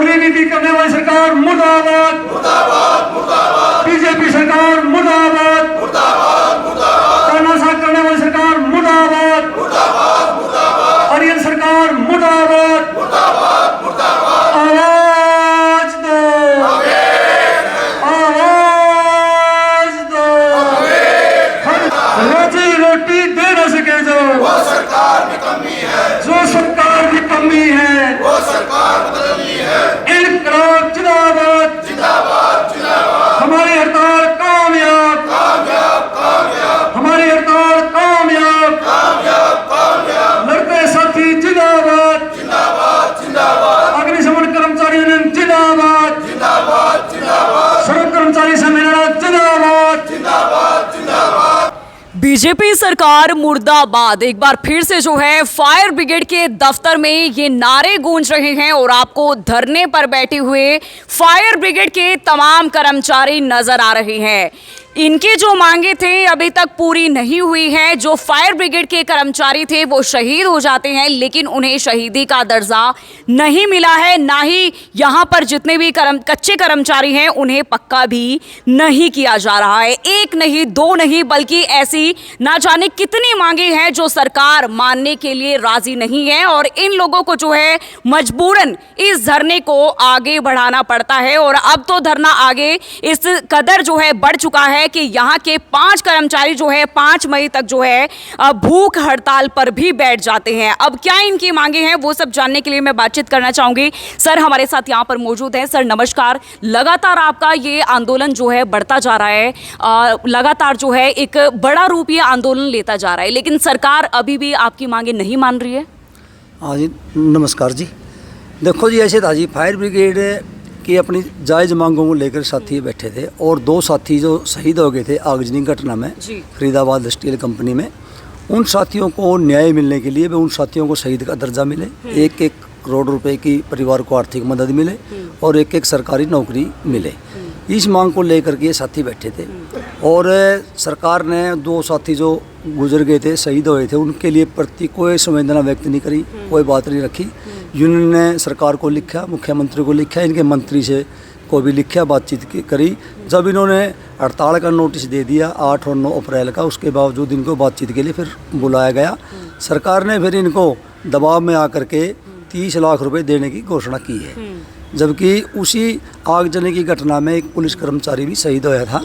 नौकरी नीति करने वाली सरकार मुर्दाबाद, मुर्दाबाद, मुर्दाबाद। बीजेपी सरकार मुर्दाबाद, मुर्दाबाद, मुर्दाबाद। तानाशाह करने वाली सरकार मुर्दाबाद, मुर्दाबाद, मुर्दाबाद। आर्यन सरकार मुर्दाबाद, मुर्दाबाद, मुर्दाबाद। आवाज दो, आवाज दो। रोजी रोटी दे न सके जो वो सरकार निकम्मी है, जो सरकार की कमी है वो सरकार बदलनी है। इनकलाब जिंदाबाद, जिंदाबाद, जिंदाबाद। हमारी हड़ताल कामयाब, कामयाब, कामयाब, हमारी हड़ताल कामयाब। कामयाब, कामयाब। लड़के साथी जिंदाबाद, जिंदाबाद, जिंदाबाद, अग्निशमन कर्मचारी यूनियन जिंदाबाद, जिंदाबाद, जिंदाबाद, सड़क कर्मचारी सम्मेलन जिंदाबाद। जिंदाबाद, जिंदाबाद। बीजेपी सरकार मुर्दाबाद। एक बार फिर से जो है फायर ब्रिगेड के दफ्तर में ये नारे गूंज रहे हैं और आपको धरने पर बैठे हुए फायर ब्रिगेड के तमाम कर्मचारी नजर आ रहे हैं। इनकी जो मांगे थे अभी तक पूरी नहीं हुई है। जो फायर ब्रिगेड के कर्मचारी थे वो शहीद हो जाते हैं, लेकिन उन्हें शहीदी का दर्जा नहीं मिला है, ना ही यहाँ पर जितने भी कच्चे कर्मचारी हैं उन्हें पक्का भी नहीं किया जा रहा है। एक नहीं, दो नहीं, बल्कि ऐसी ना जाने कितनी मांगे हैं जो सरकार मानने के लिए राजी नहीं है और इन लोगों को जो है मजबूरन इस धरने को आगे बढ़ाना पड़ता है। और अब तो धरना आगे इस कदर जो है बढ़ चुका है कि यहाँ के 5 कर्मचारी जो है 5 मई तक जो है भूख हड़ताल पर भी बैठ जाते हैं। अब क्या इनकी मांगे हैं वो सब जानने के लिए मैं बातचीत करना चाहूंगी। सर हमारे साथ यहाँ पर मौजूद हैं। सर नमस्कार। लगातार आपका ये आंदोलन जो है बढ़ता जा रहा है, लगातार जो है एक बड़ा रूप ये आंदोलन लेता जा रहा है, लेकिन सरकार अभी भी आपकी मांगे नहीं मान रही है। हाँ जी नमस्कार जी। देखो जी ऐसे था जी, फायर ब्रिगेड की अपनी जायज़ मांगों को लेकर साथी बैठे थे और 2 साथी जो शहीद हो गए थे आगजनी घटना में फरीदाबाद स्टील कंपनी में, उन साथियों को न्याय मिलने के लिए उन साथियों को शहीद का दर्जा मिले, 1-1 करोड़ रुपए की परिवार को आर्थिक मदद मिले और 1-1 सरकारी नौकरी मिले। इस मांग को लेकर के ये साथी बैठे थे और सरकार ने 2 साथी जो गुजर गए थे, शहीद हुए थे, उनके लिए प्रति कोई संवेदना व्यक्त नहीं करी, कोई बात नहीं रखी। यूनियन ने सरकार को लिखा, मुख्यमंत्री को लिखा, इनके मंत्री से को भी लिखा, बातचीत करी। जब इन्होंने हड़ताल का नोटिस दे दिया 8 और 9 अप्रैल का, उसके बावजूद इनको बातचीत के लिए फिर बुलाया गया। सरकार ने फिर इनको दबाव में आकर के 30 लाख रुपए देने की घोषणा की है, जबकि उसी आगजनी की घटना में एक पुलिस कर्मचारी भी शहीद होया था,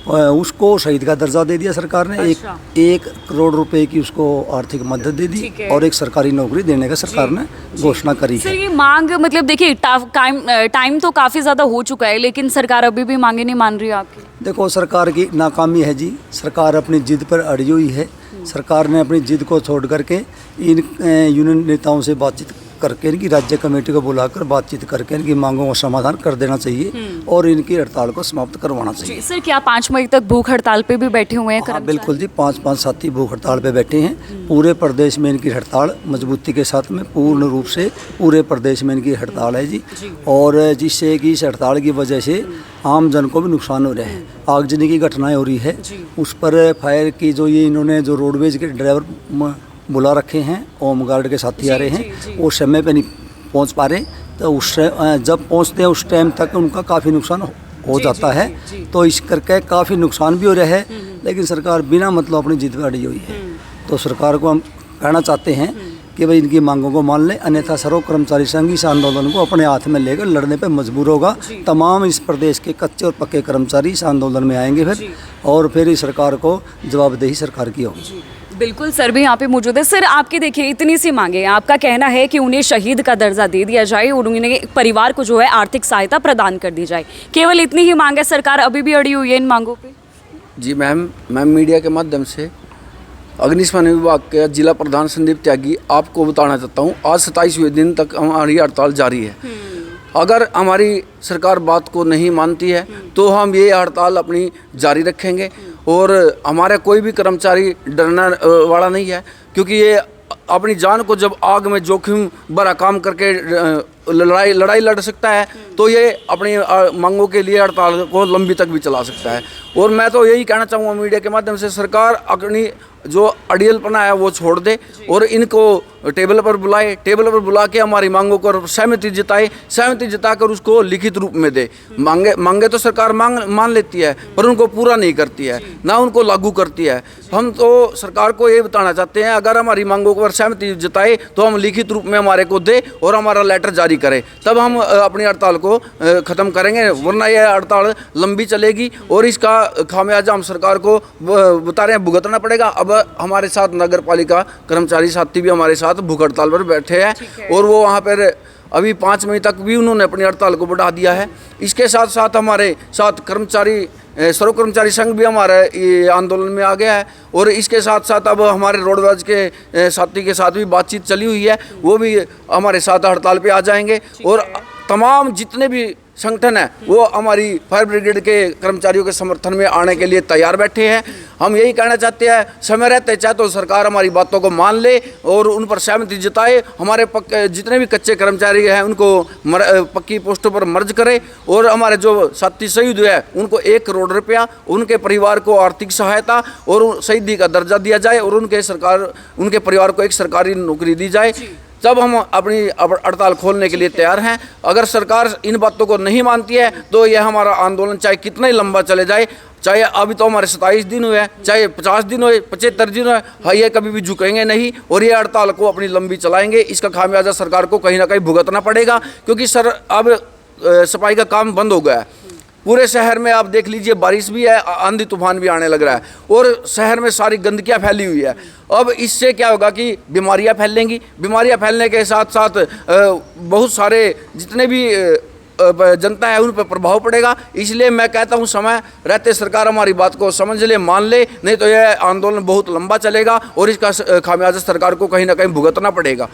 उसको शहीद का दर्जा दे दिया सरकार ने। अच्छा। 1 करोड़ रुपए की उसको आर्थिक मदद दे दी और एक सरकारी नौकरी देने का सरकार ने घोषणा करी सर है। ये मांग मतलब देखिए टाइम तो काफ़ी ज़्यादा हो चुका है, लेकिन सरकार अभी भी मांगे नहीं मान रही है आपकी। देखो सरकार की नाकामी है जी, सरकार अपनी जिद पर अड़ी हुई है। सरकार ने अपनी जिद को छोड़ करके इन यूनियन नेताओं से बातचीत करके, इनकी राज्य कमेटी को बुलाकर बातचीत करके इनकी मांगों का समाधान कर देना चाहिए और इनकी हड़ताल को समाप्त करवाना चाहिए। सर क्या 5 मई तक भूख हड़ताल पे भी बैठे हुए हैं? हाँ बिल्कुल जी, 5-5 साथी भूख हड़ताल पे बैठे हैं। पूरे प्रदेश में इनकी हड़ताल मजबूती के साथ में पूर्ण रूप से पूरे प्रदेश में इनकी हड़ताल है जी। और जिससे कि इस हड़ताल की वजह से आम जन को भी नुकसान हो रहा है। आगजनी की घटनाएं हो रही है, उस पर फायर की जो ये इन्होंने जो रोडवेज के ड्राइवर बुला रखे हैं, होमगार्ड के साथी आ रहे हैं, वो समय पे नहीं पहुंच पा रहे, तो उस जब पहुंचते हैं उस टाइम तक उनका काफ़ी नुकसान हो जाता है। तो इस करके काफ़ी नुकसान भी हो रहा है, लेकिन सरकार बिना मतलब अपनी जिद पर अड़ी हुई है। तो सरकार को हम कहना चाहते हैं कि भाई इनकी मांगों को मान लें, अन्यथा सर्व कर्मचारी संघ इस आंदोलन को अपने हाथ में लेकर लड़ने पर मजबूर होगा। तमाम इस प्रदेश के कच्चे और पक्के कर्मचारी इस आंदोलन में आएंगे फिर, और फिर इस सरकार को जवाबदेही सरकार की होगी। बिल्कुल सर भी यहाँ पे मौजूद है। सर आपके देखिए इतनी सी मांगे, आपका कहना है कि उन्हें शहीद का दर्जा दे दिया जाए और उन्हें परिवार को जो है आर्थिक सहायता प्रदान कर दी जाए, केवल इतनी ही मांग है। सरकार अभी भी अड़ी हुई है इन मांगों पे? जी मैम, मैं मीडिया के माध्यम से अग्निशमन विभाग के जिला प्रधान संदीप त्यागी आपको बताना चाहता हूँ, आज 27वें दिन तक हमारी हड़ताल जारी है। अगर हमारी सरकार बात को नहीं मानती है तो हम ये हड़ताल अपनी जारी रखेंगे और हमारे कोई भी कर्मचारी डरने वाला नहीं है, क्योंकि ये अपनी जान को जब आग में जोखिम भरा काम करके लड़ाई लड़ सकता है तो ये अपनी मांगों के लिए हड़ताल को लंबी तक भी चला सकता है। और मैं तो यही कहना चाहूँगा मीडिया के माध्यम से, सरकार अपनी जो अड़ियलपना है वो छोड़ दे और इनको टेबल पर बुलाए, टेबल पर बुला के हमारी मांगों को सहमति जताए, सहमति जताकर उसको लिखित रूप में दे। मांगे तो सरकार मान लेती है पर उनको पूरा नहीं करती है, ना उनको लागू करती है। हम तो सरकार को ये बताना चाहते हैं, अगर हमारी मांगों पर सहमति जताए तो हम लिखित रूप में हमारे को दे और हमारा लेटर जारी करे, तब हम अपनी हड़ताल को ख़त्म करेंगे, वरना यह हड़ताल लंबी चलेगी और इसका खामियाजा हम सरकार को बता रहे हैं भुगतना पड़ेगा। अब हमारे साथ नगर पालिका कर्मचारी साथी भी हमारे साथ भूख हड़ताल पर बैठे हैं और वो वहाँ पर अभी 5 मई तक भी उन्होंने अपनी हड़ताल को बढ़ा दिया है। इसके साथ साथ हमारे साथ कर्मचारी सर्व कर्मचारी संघ भी हमारे ये आंदोलन में आ गया है और इसके साथ साथ अब हमारे रोडवेज के साथी के साथ भी बातचीत चली हुई है, वो भी हमारे साथ हड़ताल पे आ जाएंगे और तमाम जितने भी संगठन है वो हमारी फायर ब्रिगेड के कर्मचारियों के समर्थन में आने के लिए तैयार बैठे हैं। हम यही कहना चाहते हैं, समय रहते चाहे तो सरकार हमारी बातों को मान ले और उन पर सहमति जताए, हमारे जितने भी कच्चे कर्मचारी हैं उनको पक्की पोस्टों पर मर्ज करे और हमारे जो साथी शहीद हुए हैं उनको 1 करोड़ रुपया, उनके परिवार को आर्थिक सहायता और शहीदी का दर्जा दिया जाए और उनके परिवार को एक सरकारी नौकरी दी जाए, तब हम अपनी हड़ताल खोलने के लिए तैयार हैं। अगर सरकार इन बातों को नहीं मानती है तो यह हमारा आंदोलन चाहे कितना ही लंबा चले जाए, चाहे अभी तो हमारे 27 दिन हुए हैं, चाहे 50 दिन हुए, 75 दिन हुए, हाँ ये कभी भी झुकेंगे नहीं और ये हड़ताल को अपनी लंबी चलाएंगे। इसका खामियाजा सरकार को कहीं ना कहीं भुगतना पड़ेगा, क्योंकि सर अब सफाई का काम बंद हो गया है। पूरे शहर में आप देख लीजिए, बारिश भी है, आंधी तूफान भी आने लग रहा है और शहर में सारी गंदगियाँ फैली हुई है। अब इससे क्या होगा कि बीमारियाँ फैलेंगी, बीमारियाँ फैलने के साथ साथ बहुत सारे जितने भी जनता है उन पर प्रभाव पड़ेगा। इसलिए मैं कहता हूँ समय रहते सरकार हमारी बात को समझ ले, मान ले, नहीं तो यह आंदोलन बहुत लंबा चलेगा और इसका खामियाजा सरकार को कहीं ना कहीं भुगतना पड़ेगा।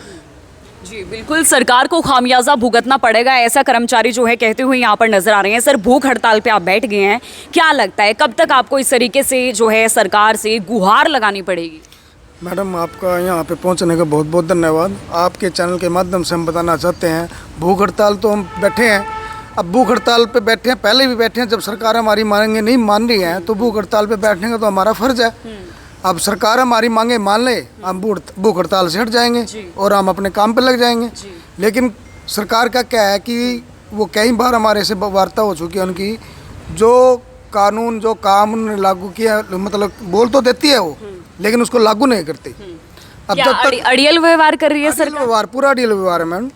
जी बिल्कुल, सरकार को खामियाजा भुगतना पड़ेगा, ऐसा कर्मचारी जो है कहते हुए यहाँ पर नजर आ रहे हैं। सर, भूख हड़ताल पे आप बैठ गए हैं, क्या लगता है कब तक आपको इस तरीके से जो है सरकार से गुहार लगानी पड़ेगी? मैडम, आपका यहाँ पे पहुँचने का बहुत बहुत धन्यवाद। आपके चैनल के माध्यम से हम बताना चाहते हैं, भूख हड़ताल तो हम बैठे हैं, अब भूख हड़ताल पे बैठे हैं, पहले भी बैठे हैं। जब सरकार हमारी मांगे नहीं मान रही है तो भूख हड़ताल पे बैठने का तो हमारा फर्ज है। अब सरकार हमारी मांगे मान ले, हम भूख हड़ताल से हट जाएंगे और हम अपने काम पे लग जाएंगे। लेकिन सरकार का क्या है कि वो कई बार हमारे से वार्ता हो चुकी है उनकी, जो कानून जो काम उन्होंने लागू किया, मतलब बोल तो देती है वो, लेकिन उसको लागू नहीं करती। अब जब तक अड़ियल व्यवहार कर रही है सरकार, व्यवहार पूरा अड़ियल व्यवहार है मैम,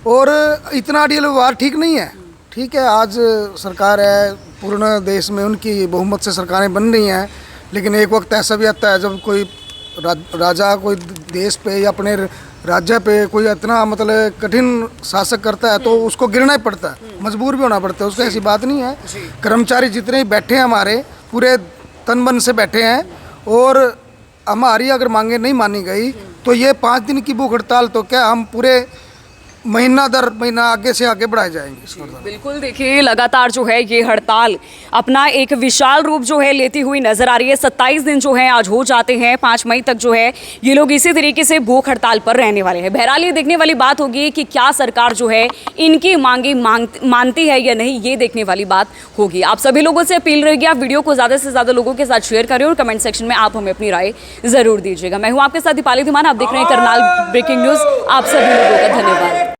और इतना अड़ियल व्यवहार ठीक नहीं है। ठीक है, आज सरकार है, पूर्ण देश में उनकी बहुमत से सरकारें बन रही हैं, लेकिन एक वक्त ऐसा भी आता है जब कोई राजा कोई देश पे या अपने राज्य पे कोई इतना मतलब कठिन शासक करता है तो उसको गिरना ही पड़ता है, मजबूर भी होना पड़ता है उसको। ऐसी बात नहीं है। कर्मचारी जितने भी बैठे हैं हमारे पूरे तन मन से बैठे हैं और हमारी अगर मांगे नहीं मानी गई तो ये 5 दिन की भूख हड़ताल तो क्या, हम पूरे महीना दर महीना आगे से आगे बढ़ाए जाएंगे। बिल्कुल, देखिए लगातार जो है ये हड़ताल अपना एक विशाल रूप जो है लेती हुई नजर आ रही है। 27 दिन जो है आज हो जाते हैं, 5 मई तक जो है ये लोग इसी तरीके से भूख हड़ताल पर रहने वाले हैं। बहरहाल ये देखने वाली बात होगी कि क्या सरकार जो है इनकी मांगी मानती है या नहीं, ये देखने वाली बात होगी। आप सभी लोगों से अपील रहेगी, आप वीडियो को ज़्यादा से ज़्यादा लोगों के साथ शेयर करें और कमेंट सेक्शन में आप हमें अपनी राय ज़रूर दीजिएगा। मैं हूँ आपके साथ दीपाली धीमान, आप देख रहे हैं करनाल ब्रेकिंग न्यूज़। आप सभी लोगों का धन्यवाद।